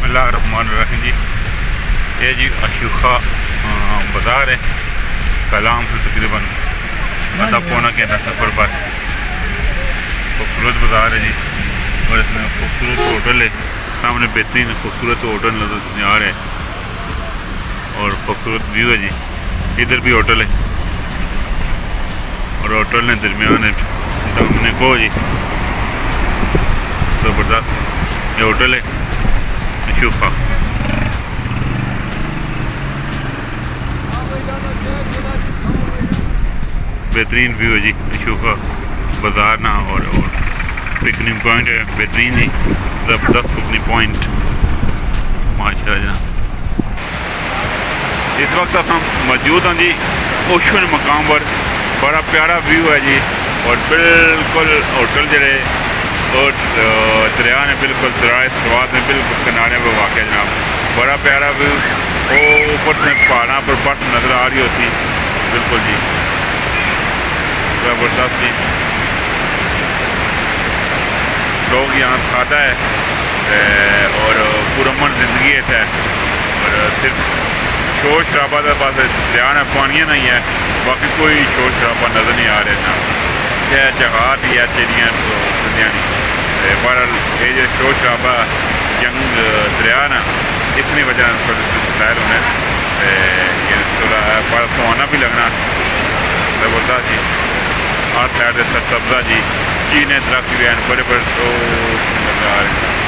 बिस्मिल्लाहिर्रहमानिर्रहीम जी। ये जी اشوخ बाज़ार है कलाम से तकरीबन आधा पौना घंटा सफ़र पर खूबसूरत बाज़ार है जी। और इसमें खूबसूरत होटल है, सामने बेहतरीन खूबसूरत होटल नज़र आ रहा है और खूबसूरत व्यू है जी। इधर भी होटल है और होटल ने दरमियान है सामने को जी ज़बरदस्त ये होटल है اشوخ। बेहतरीन व्यू है जी اشوخ बाज़ार ना और पिकनिक पॉइंट है बेहतरीन ही ज़बरदस्त पिकनिक पॉइंट माशाल्लाह जनाब। इस वक्त हम मौजूद हैं जी उशू मकाम पर। बड़ा प्यारा व्यू है जी और बिल्कुल होटल जड़े और दरिया ने बिल्कुल दरिया सवात में बिल्कुल किनारे पर वाक़ जनाब। बड़ा प्यारा व्यू वो ऊपर से पहाड़ों पर बर्फ नज़र आ रही होती बिल्कुल जी ज़बरदस्त जी। लोग यहाँ सादा है और पुरअमन ज़िंदगी है और सिर्फ शोर शराबा का पास दरिया ने पानी नहीं है, बाकी कोई शोर शराबा नज़र नहीं आ रहा ना जगह भी है तेरियाँ दुनिया नहीं पर ये जो शोर शराबा जंग दरिया ना इतनी वजह सैर होने ये थोड़ा बड़ा सुहाना भी लगना ज़बरदस्त जी। हर साइड से सब्जा जी चीने दरख्त भी हैं बड़े बड़े तो नज़र आ रहे हैं।